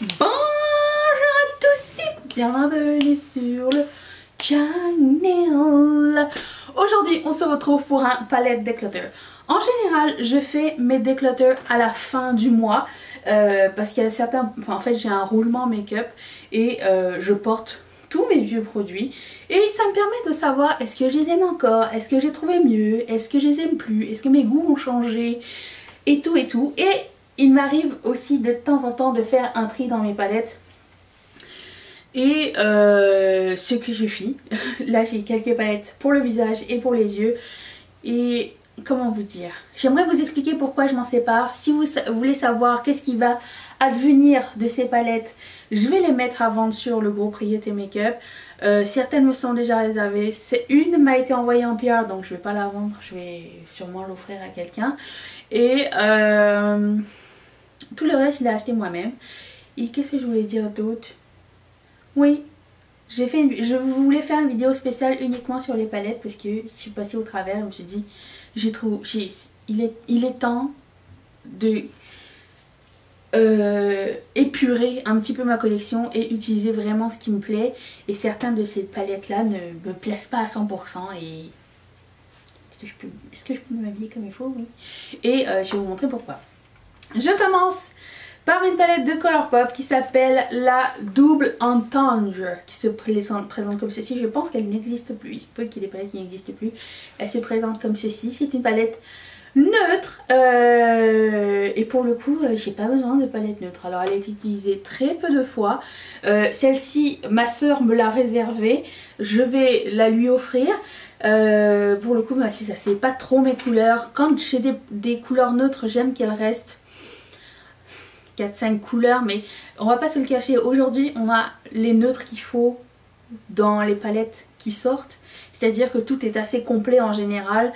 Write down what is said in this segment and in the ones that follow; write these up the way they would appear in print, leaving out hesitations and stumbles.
Bonjour à tous et bienvenue sur le channel. Aujourd'hui on se retrouve pour un palette declutter. En général je fais mes declutters à la fin du mois parce qu'il y a certains, en fait j'ai un roulement make-up et je porte tous mes vieux produits et ça me permet de savoir est-ce que je les aime encore, est-ce que j'ai trouvé mieux, est-ce que je les aime plus, est-ce que mes goûts ont changé et tout et tout. Et il m'arrive aussi de temps en temps de faire un tri dans mes palettes. Et ce que je fais, là j'ai quelques palettes pour le visage et pour les yeux. Et comment vous dire, j'aimerais vous expliquer pourquoi je m'en sépare. Si vous voulez savoir qu'est-ce qui va advenir de ces palettes, je vais les mettre à vendre sur le groupe Rioté Makeup. Certaines me sont déjà réservées. Une m'a été envoyée en PR, donc je vais pas la vendre, je vais sûrement l'offrir à quelqu'un. Et tout le reste je l'ai acheté moi-même. Et qu'est-ce que je voulais dire d'autre? Oui, je voulais faire une vidéo spéciale uniquement sur les palettes parce que je suis passée au travers. Je me suis dit, il est temps de épurer un petit peu ma collection et utiliser vraiment ce qui me plaît. Et certaines de ces palettes là ne me plaisent pas à 100% et est-ce que je peux m'habiller comme il faut? Oui. Et je vais vous montrer pourquoi. Je commence par une palette de Colourpop qui s'appelle la Double Entendre, qui se présente comme ceci. Je pense qu'elle n'existe plus, il se peut qu'il y ait des palettes qui n'existent plus. Elle se présente comme ceci, c'est une palette neutre et pour le coup j'ai pas besoin de palette neutre. Alors elle est utilisée très peu de fois. Celle-ci ma soeur me l'a réservée, je vais la lui offrir. Pour le coup bah, si ça c'est pas trop mes couleurs. Quand j'ai des couleurs neutres j'aime qu'elles restent 4-5 couleurs, mais on va pas se le cacher, aujourd'hui on a les neutres qu'il faut dans les palettes qui sortent, c'est à dire que tout est assez complet en général.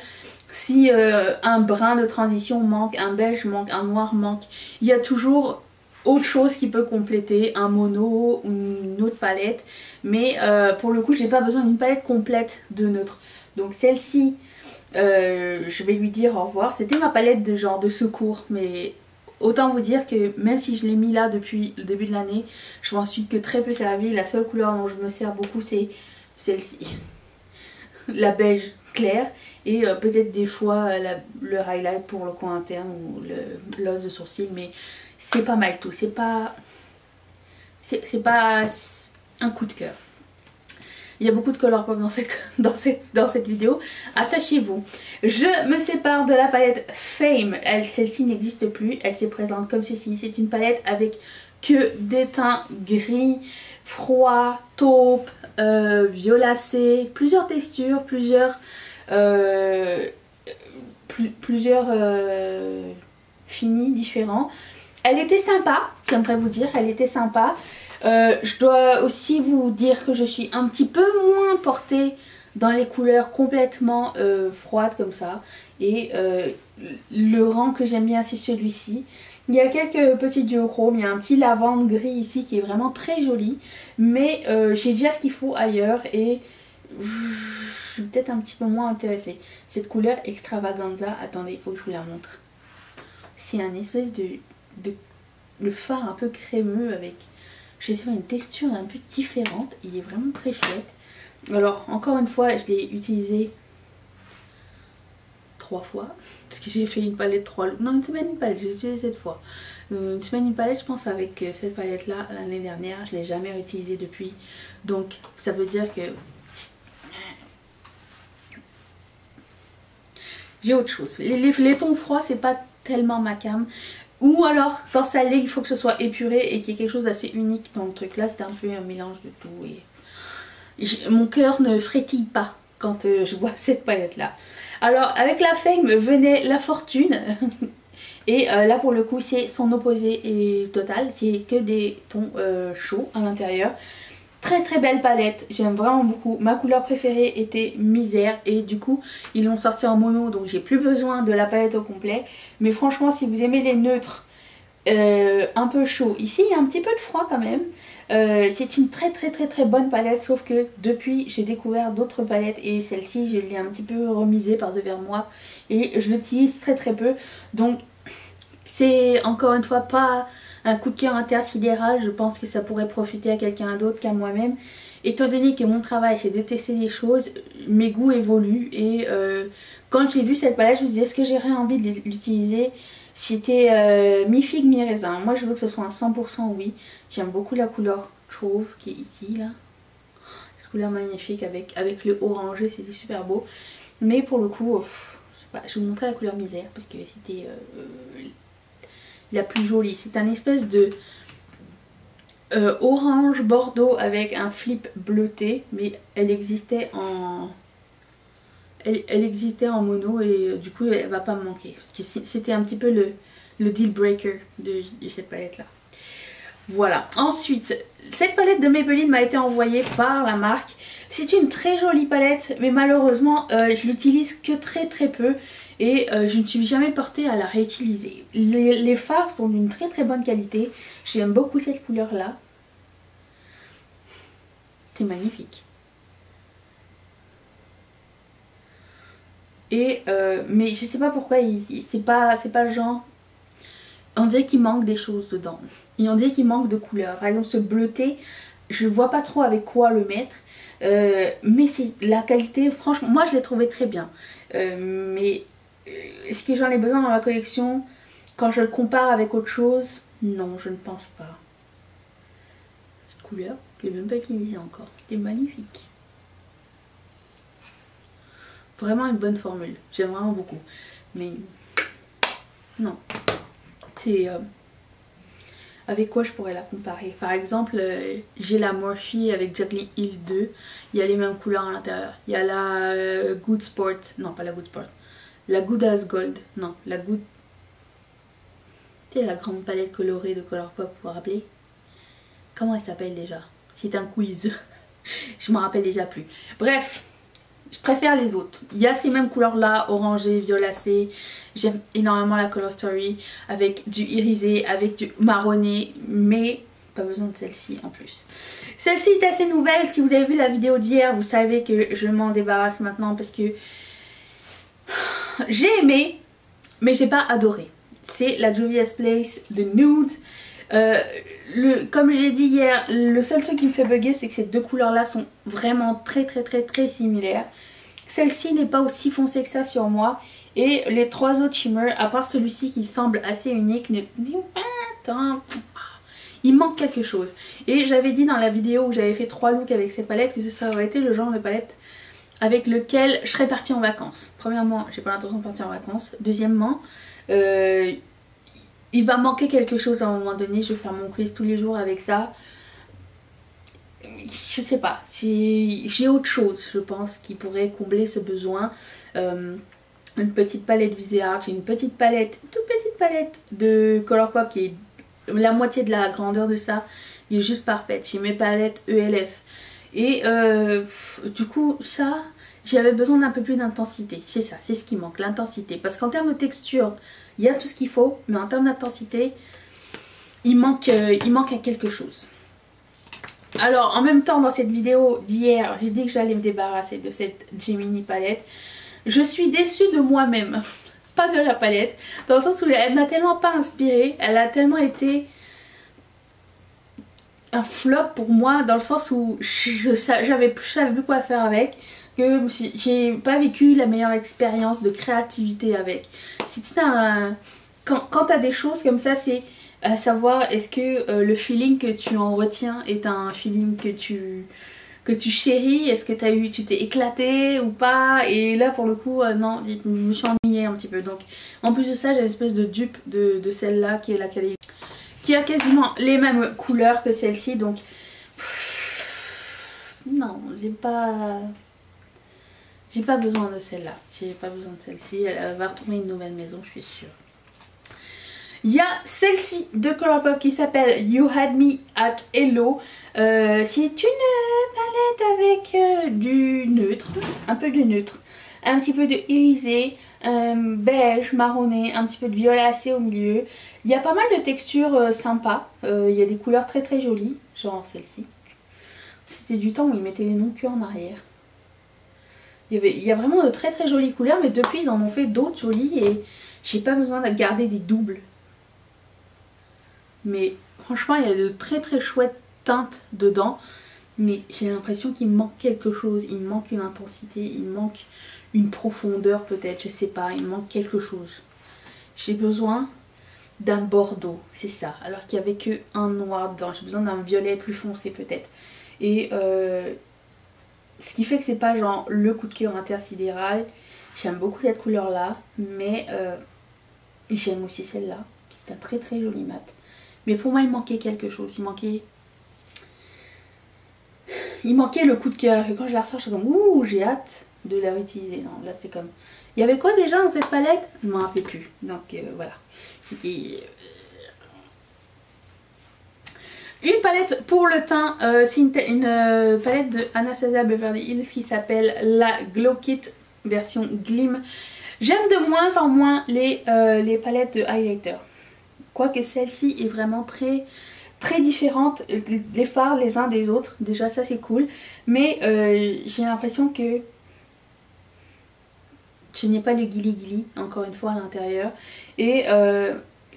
Si un brun de transition manque, un beige manque, un noir manque, il y a toujours autre chose qui peut compléter, un mono ou une autre palette. Mais pour le coup j'ai pas besoin d'une palette complète de neutres. Donc celle-ci je vais lui dire au revoir. C'était ma palette de genre de secours, mais autant vous dire que même si je l'ai mis là depuis le début de l'année, je m'en suis que très peu servi. La seule couleur dont je me sers beaucoup c'est celle-ci, la beige clair, et peut-être des fois le highlight pour le coin interne ou l'os de sourcil, mais c'est pas mal tout, c'est pas un coup de cœur. Il y a beaucoup de Colourpop dans cette vidéo, attachez-vous. Je me sépare de la palette Fame, celle-ci n'existe plus, elle se présente comme ceci. C'est une palette avec que des teints gris, froid, taupe, violacé, plusieurs textures, plusieurs finis différents. Elle était sympa, j'aimerais vous dire, elle était sympa. Je dois aussi vous dire que je suis un petit peu moins portée dans les couleurs complètement froides comme ça. Et le rang que j'aime bien c'est celui-ci. Il y a quelques petits duochromes, il y a un petit lavande gris ici qui est vraiment très joli. Mais j'ai déjà ce qu'il faut ailleurs et je suis peut-être un petit peu moins intéressée. Cette couleur extravaganza, attendez, il faut que je vous la montre. C'est un espèce le fard un peu crémeux avec, je sais pas, une texture un peu différente. Il est vraiment très chouette. Alors encore une fois je l'ai utilisé 3 fois parce que j'ai fait une palette 3 looks. Non, une semaine une palette, j'ai utilisé cette fois. Une semaine une palette je pense avec cette palette là l'année dernière. Je l'ai jamais réutilisée depuis. Donc ça veut dire que j'ai autre chose. Les tons froids c'est pas tellement ma came. Ou alors quand ça l'est il faut que ce soit épuré et qu'il y ait quelque chose d'assez unique dans le truc. Là c'était un peu un mélange de tout et mon cœur ne frétille pas quand je vois cette palette là. Alors avec la Fame venait la Fortune et là pour le coup c'est son opposé et total. C'est que des tons chauds à l'intérieur. Très très belle palette, j'aime vraiment beaucoup. Ma couleur préférée était Misère et du coup ils l'ont sorti en mono donc j'ai plus besoin de la palette au complet. Mais franchement si vous aimez les neutres un peu chauds, ici il y a un petit peu de froid quand même. C'est une très bonne palette, sauf que depuis j'ai découvert d'autres palettes et celle-ci je l'ai un petit peu remisée par devers moi et je l'utilise très peu. Donc c'est encore une fois pas un coup de cœur intersidéral. Je pense que ça pourrait profiter à quelqu'un d'autre qu'à moi-même. Étant donné que mon travail c'est de tester des choses, mes goûts évoluent. Et quand j'ai vu cette palette, je me disais, est-ce que j'aurais envie de l'utiliser? C'était mi-figue, mi-raisin. Moi je veux que ce soit un 100% oui. J'aime beaucoup la couleur Chauve qui est ici là. Cette couleur magnifique avec le orangé, c'était super beau. Mais pour le coup, je sais pas, je vais vous montrer la couleur Misère parce que c'était la plus jolie. C'est un espèce de orange bordeaux avec un flip bleuté, mais elle existait en mono et du coup elle va pas me manquer parce que c'était un petit peu le deal breaker de cette palette là. Voilà. Ensuite, cette palette de Maybelline m'a été envoyée par la marque. C'est une très jolie palette, mais malheureusement je l'utilise que très peu et je ne suis jamais portée à la réutiliser. Les fards sont d'une très bonne qualité. J'aime beaucoup cette couleur là. C'est magnifique. Et mais je sais pas pourquoi c'est pas le genre. On dirait qu'il manque des choses dedans. Et on dirait qu'il manque de couleurs. Par exemple ce bleuté, je vois pas trop avec quoi le mettre. Mais c'est la qualité, franchement, moi je l'ai trouvé très bien. Mais est-ce que j'en ai besoin dans ma collection quand je le compare avec autre chose? Non, je ne pense pas. Cette couleur, je l'ai même pas utilisée encore. C'est magnifique. Vraiment une bonne formule. J'aime vraiment beaucoup. Mais non. C'est avec quoi je pourrais la comparer? Par exemple, j'ai la Morphe avec Jaclyn Hill 2. Il y a les mêmes couleurs à l'intérieur. Il y a la Good Sport. Non, pas la Good Sport. La Good as Gold. Non, la Good... C'est la grande palette colorée de Colourpop, vous vous rappelez? Comment elle s'appelle déjà? C'est un quiz. Je me rappelle déjà plus. Bref. Je préfère les autres. Il y a ces mêmes couleurs là, orangé, violacé. J'aime énormément la Color Story avec du irisé, avec du marronné, mais pas besoin de celle-ci en plus. Celle-ci est assez nouvelle. Si vous avez vu la vidéo d'hier, vous savez que je m'en débarrasse maintenant parce que j'ai aimé, mais j'ai pas adoré. C'est la Juvia's Place de Nude. Comme j'ai dit hier, le seul truc qui me fait bugger, c'est que ces deux couleurs là sont vraiment très similaires. Celle-ci n'est pas aussi foncée que ça sur moi, et les trois autres shimmers, à part celui-ci qui semble assez unique, il manque quelque chose. Et j'avais dit dans la vidéo où j'avais fait 3 looks avec ces palettes que ça aurait été le genre de palette avec lequel je serais partie en vacances. Premièrement, j'ai pas l'intention de partir en vacances. Deuxièmement, il va manquer quelque chose à un moment donné. Je vais faire mon quiz tous les jours avec ça. Je sais pas. J'ai autre chose, je pense, qui pourrait combler ce besoin. Une petite palette Viseart. J'ai une petite palette, toute petite palette de Colourpop qui est la moitié de la grandeur de ça. Il est juste parfaite. J'ai mes palettes ELF. Et du coup, ça, j'avais besoin d'un peu plus d'intensité. C'est ça, c'est ce qui manque, l'intensité. Parce qu'en termes de texture, il y a tout ce qu'il faut, mais en termes d'intensité, il manque à quelque chose. Alors, en même temps, dans cette vidéo d'hier, j'ai dit que j'allais me débarrasser de cette Gemini palette. Je suis déçue de moi-même, pas de la palette, dans le sens où elle m'a tellement pas inspirée, elle a tellement été un flop pour moi, dans le sens où je savais plus quoi faire avec, que j'ai pas vécu la meilleure expérience de créativité avec. C'est un... Quand t'as des choses comme ça, c'est à savoir est-ce que le feeling que tu en retiens est un feeling que tu chéris, est-ce que tu t'es éclaté ou pas, et là pour le coup non, je me suis ennuyée un petit peu. Donc en plus de ça, j'ai une espèce de dupe de celle-là qui est la qualité, qui a quasiment les mêmes couleurs que celle-ci, donc non, j'ai pas besoin de celle-là, j'ai pas besoin de celle-ci, elle va retrouver une nouvelle maison, je suis sûre. Il y a celle-ci de Colourpop qui s'appelle You Had Me at Hello. C'est une palette avec du neutre, un peu de neutre, un petit peu de irisé, beige, marronné, un petit peu de violacé au milieu. Il y a pas mal de textures sympas, il y a des couleurs très jolies, genre celle-ci. C'était du temps où ils mettaient les noms que en arrière. Il y a vraiment de très jolies couleurs, mais depuis ils en ont fait d'autres jolies et j'ai pas besoin de garder des doubles. mais franchement il y a de très très chouettes teintes dedans. Mais j'ai l'impression qu'il me manque quelque chose, il me manque une intensité, il me manque une profondeur peut-être, je sais pas, il me manque quelque chose. J'ai besoin d'un bordeaux, c'est ça, alors qu'il n'y avait que un noir dedans, j'ai besoin d'un violet plus foncé peut-être. Et ce qui fait que c'est pas genre le coup de cœur intersidéral. J'aime beaucoup cette couleur là, mais j'aime aussi celle-là, c'est un très très joli mat. Mais pour moi il manquait quelque chose, il manquait le coup de cœur. Et quand je la ressors je suis comme ouh, j'ai hâte de la réutiliser. Non, là c'est comme... Il y avait quoi déjà dans cette palette? Je ne m'en rappelle plus. Donc voilà. Une palette pour le teint, c'est une palette de Anastasia Beverly Hills qui s'appelle la Glow Kit version Glim. J'aime de moins en moins les palettes de highlighter. Quoique celle-ci est vraiment très différente, les fards les uns des autres. Déjà ça c'est cool. Mais j'ai l'impression que je n'ai pas le guili encore une fois à l'intérieur. Et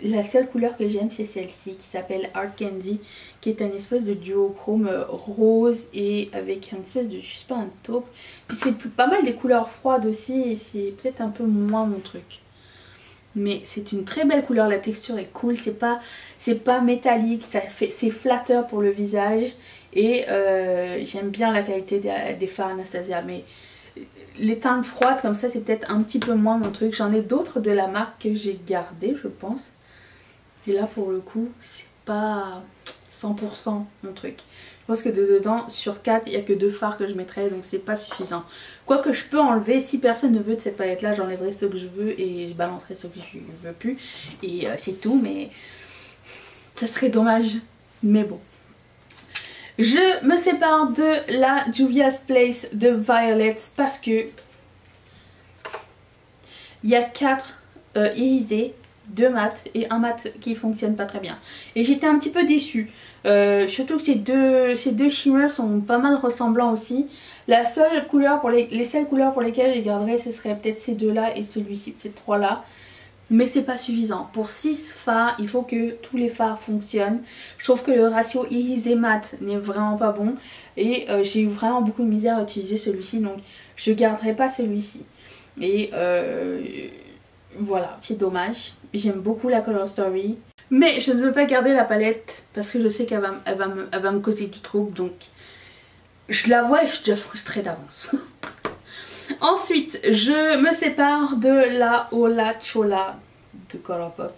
la seule couleur que j'aime c'est celle-ci qui s'appelle Art Candy, qui est un espèce de duochrome rose et avec un espèce de, je sais pas, un taupe. Puis c'est pas mal des couleurs froides aussi et c'est peut-être un peu moins mon truc. Mais c'est une très belle couleur, la texture est cool, c'est pas métallique, c'est flatteur pour le visage. Et j'aime bien la qualité des fards Anastasia, mais les teintes froides comme ça c'est peut-être un petit peu moins mon truc. J'en ai d'autres de la marque que j'ai gardé je pense. Et là pour le coup c'est pas 100% mon truc. Je pense que dedans sur 4 il n'y a que 2 fards que je mettrais, donc c'est pas suffisant. Quoique je peux enlever, si personne ne veut de cette palette là j'enlèverai ceux que je veux et je balancerai ceux que je veux plus. Et c'est tout, mais ça serait dommage. Mais bon. Je me sépare de la Juvia's Place de Violets parce que il y a 4 irisés, 2 mats et un mat qui fonctionne pas très bien. Et j'étais un petit peu déçue. Surtout que ces deux shimmers sont pas mal ressemblants aussi. La seule couleur les seules couleurs pour lesquelles je les garderais ce serait peut-être ces deux là et celui-ci, ces trois là. Mais c'est pas suffisant. Pour 6 fards, il faut que tous les fards fonctionnent. Je trouve que le ratio irisé mat n'est vraiment pas bon. Et j'ai eu vraiment beaucoup de misère à utiliser celui-ci. Donc je garderai pas celui-ci. Et voilà, c'est dommage. J'aime beaucoup la Color Story. Mais je ne veux pas garder la palette parce que je sais qu'elle va me causer du trouble. Donc je la vois et je suis déjà frustrée d'avance. Ensuite, je me sépare de la Hola Chola de Colourpop.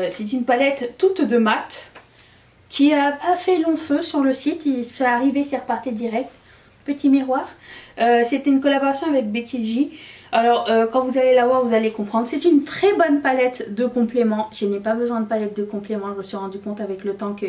C'est une palette toute de mat qui a pas fait long feu sur le site. Il s'est arrivé, c'est reparti direct. Petit miroir. C'était une collaboration avec Becky G. Alors quand vous allez la voir vous allez comprendre. C'est une très bonne palette de compléments. Je n'ai pas besoin de palette de compléments. Je me suis rendu compte avec le temps que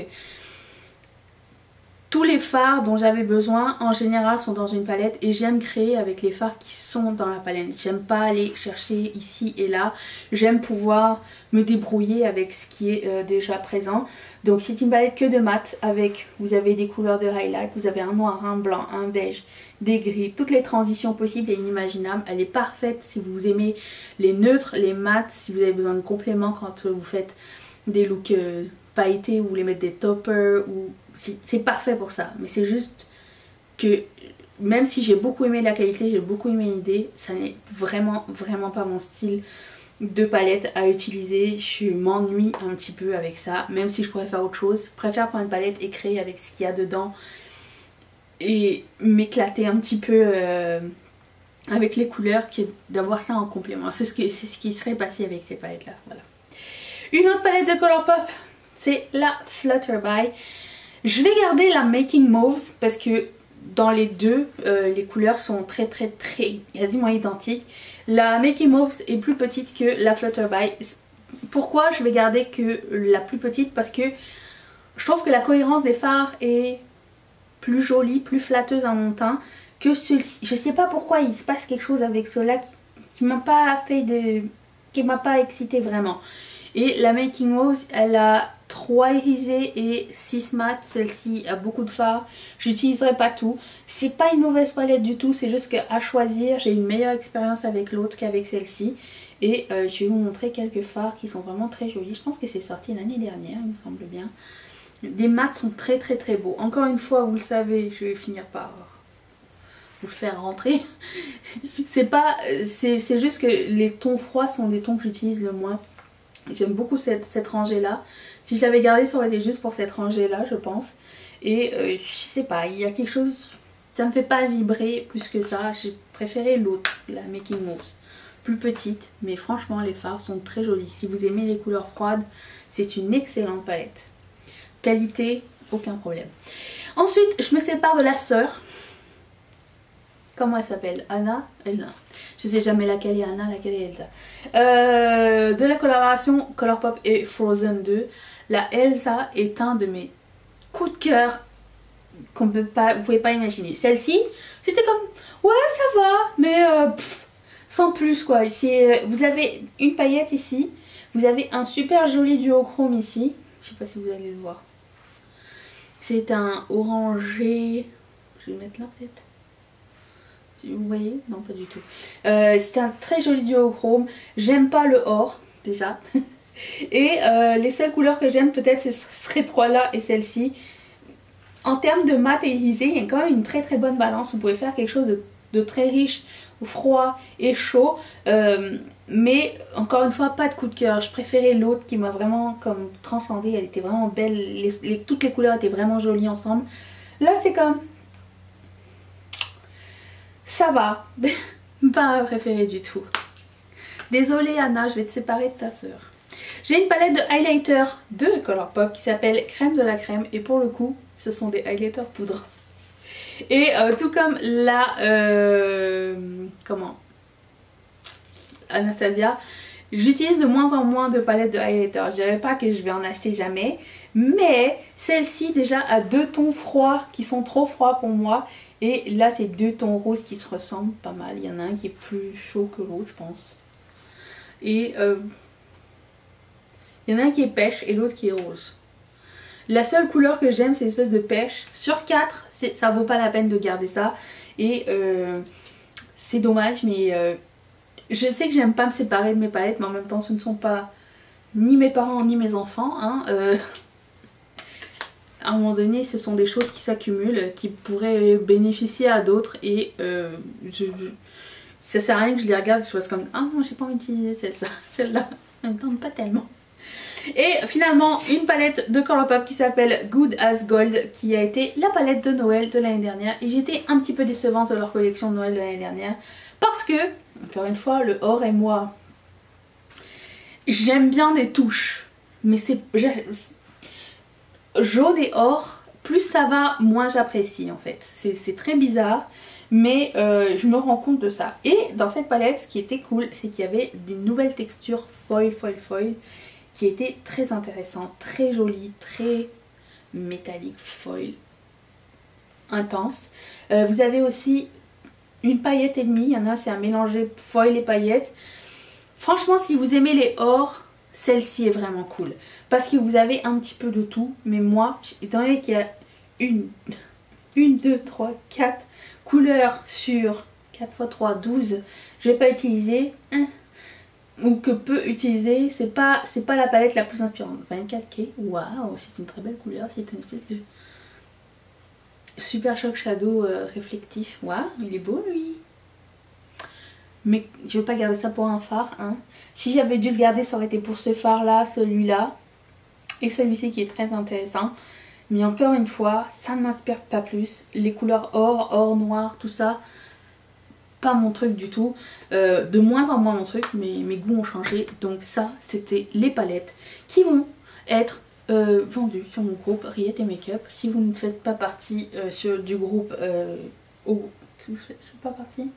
tous les fards dont j'avais besoin en général sont dans une palette et j'aime créer avec les fards qui sont dans la palette. J'aime pas aller chercher ici et là. J'aime pouvoir me débrouiller avec ce qui est déjà présent. Donc c'est une palette que de mat avec, vous avez des couleurs de highlight, vous avez un noir, un blanc, un beige, des gris, toutes les transitions possibles et inimaginables. Elle est parfaite si vous aimez les neutres, les mats, si vous avez besoin de compléments quand vous faites des looks pailletés ou vous voulez mettre des toppers ou... C'est parfait pour ça, mais c'est juste que même si j'ai beaucoup aimé la qualité, j'ai beaucoup aimé l'idée, ça n'est vraiment pas mon style de palette à utiliser. Je m'ennuie un petit peu avec ça, même si je pourrais faire autre chose. Je préfère prendre une palette et créer avec ce qu'il y a dedans et m'éclater un petit peu avec les couleurs que d'avoir ça en complément. C'est ce qui serait passé avec ces palettes là. Voilà. Une autre palette de Colourpop, c'est la Flutterby. Je vais garder la Making Moves parce que dans les deux, les couleurs sont très quasiment identiques. La Making Moves est plus petite que la Flutterby. Pourquoi je vais garder que la plus petite? Parce que je trouve que la cohérence des fards est plus jolie, plus flatteuse à mon teint que celui-ci. Je sais pas pourquoi il se passe quelque chose avec cela qui m'a pas fait de... qui m'a pas excité vraiment. Et la Making Moves, elle a 3 irisés et 6 mat. Celle-ci a beaucoup de fards. J'utiliserai pas tout. C'est pas une mauvaise palette du tout. C'est juste qu'à choisir, j'ai une meilleure expérience avec l'autre qu'avec celle-ci. Et je vais vous montrer quelques fards qui sont vraiment très jolis. Je pense que c'est sorti l'année dernière, il me semble bien. Les mats sont très très très beaux. Encore une fois, vous le savez, je vais finir par vous le faire rentrer. C'est juste que les tons froids sont des tons que j'utilise le moins. J'aime beaucoup cette rangée là. Si je l'avais gardée, ça aurait été juste pour cette rangée là, je pense. Et je sais pas, il y a quelque chose, ça me fait pas vibrer plus que ça. J'ai préféré l'autre, la Making Moves, plus petite, mais franchement les fards sont très jolis. Si vous aimez les couleurs froides, c'est une excellente palette. Qualité, aucun problème. Ensuite, je me sépare de la sœur. Comment elle s'appelle? Anna? Elsa. Je sais jamais laquelle est Anna, laquelle est Elsa. De la collaboration Colourpop et Frozen 2, la Elsa est un de mes coups de cœur qu'on peut pas, vous pouvez pas imaginer. Celle-ci, c'était comme, ouais ça va, mais sans plus quoi. Ici, vous avez une paillette ici, vous avez un super joli duochrome ici. Je sais pas si vous allez le voir. C'est un orangé, je vais le mettre là peut-être. Vous voyez? Non, pas du tout. C'est un très joli duochrome. J'aime pas le or, déjà. Et les seules couleurs que j'aime, peut-être, ce serait trois-là et celle-ci. En termes de mat et lisé, il y a quand même une très très bonne balance. Vous pouvez faire quelque chose de très riche, froid et chaud. Mais encore une fois, pas de coup de cœur. Je préférais l'autre qui m'a vraiment comme transcendée. Elle était vraiment belle. Toutes les couleurs étaient vraiment jolies ensemble. Là, c'est comme... ça va, pas préféré du tout. Désolée Anna, je vais te séparer de ta soeur. J'ai une palette de highlighter de Colourpop qui s'appelle Crème de la Crème. Et pour le coup, ce sont des highlighters poudre. Et tout comme la... Anastasia, j'utilise de moins en moins de palettes de highlighter. Je dirais pas que je vais en acheter jamais. Mais celle-ci déjà a deux tons froids qui sont trop froids pour moi. Et là c'est deux tons roses qui se ressemblent pas mal. Il y en a un qui est plus chaud que l'autre je pense. Et il y en a un qui est pêche et l'autre qui est rose. La seule couleur que j'aime c'est l'espèce de pêche. Sur 4 ça vaut pas la peine de garder ça. Et c'est dommage mais je sais que j'aime pas me séparer de mes palettes. Mais en même temps ce ne sont pas ni mes parents ni mes enfants hein. À un moment donné ce sont des choses qui s'accumulent, qui pourraient bénéficier à d'autres et ça sert à rien que je les regarde et je fasse comme ah non j'ai pas envie d'utiliser celle-là, ça me tente pas tellement. Et finalement une palette de Colourpop qui s'appelle Good as Gold qui a été la palette de Noël de l'année dernière et j'étais un petit peu décevante de leur collection de Noël de l'année dernière parce que, encore une fois, le or et moi j'aime bien des touches mais c'est... jaune et or, plus ça va, moins j'apprécie en fait. C'est très bizarre, mais je me rends compte de ça. Et dans cette palette, ce qui était cool, c'est qu'il y avait une nouvelle texture foil qui était très intéressante, très jolie, très métallique, foil, intense. Vous avez aussi une paillette et demie, il y en a c'est un mélanger foil et paillettes. Franchement, si vous aimez les ors, celle-ci est vraiment cool parce que vous avez un petit peu de tout, mais moi étant donné qu'il y a une, 2, 3, 4 couleurs sur 4 x 3, 12, je vais pas utiliser ou que peu utiliser, c'est pas la palette la plus inspirante. 24K, waouh, c'est une très belle couleur, c'est une espèce de super shock shadow réflectif, waouh, il est beau lui. Mais je veux pas garder ça pour un phare hein. Si j'avais dû le garder ça aurait été pour ce phare là, celui-là et celui-ci qui est très intéressant. Mais encore une fois ça ne m'inspire pas plus. Les couleurs or, noir, tout ça, pas mon truc du tout. De moins en moins mon truc, mais mes goûts ont changé. Donc ça c'était les palettes qui vont être vendues sur mon groupe Riette et Makeup. Si vous ne faites pas partie du groupe si vous ne faites pas partie,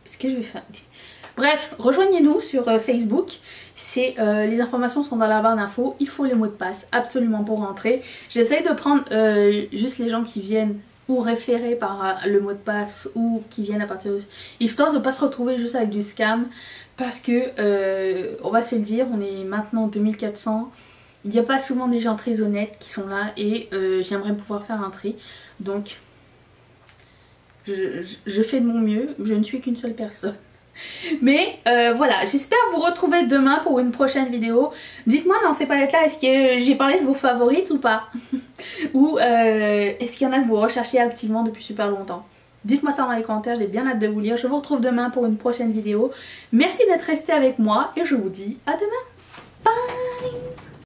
ce que je vais faire. Bref, rejoignez-nous sur Facebook. Les informations sont dans la barre d'infos. Il faut les mots de passe absolument pour rentrer. J'essaye de prendre juste les gens qui viennent ou référés par le mot de passe ou qui viennent à partir de... histoire de ne pas se retrouver juste avec du scam. Parce que, on va se le dire, on est maintenant 2400. Il n'y a pas souvent des gens très honnêtes qui sont là et j'aimerais pouvoir faire un tri. Donc... Je fais de mon mieux, je ne suis qu'une seule personne. Mais voilà, j'espère vous retrouver demain pour une prochaine vidéo. Dites-moi dans ces palettes là, est-ce que j'ai parlé de vos favorites ou pas? Ou est-ce qu'il y en a que vous recherchez activement depuis super longtemps? Dites-moi ça dans les commentaires, j'ai bien hâte de vous lire. Je vous retrouve demain pour une prochaine vidéo. Merci d'être resté avec moi et je vous dis à demain. Bye!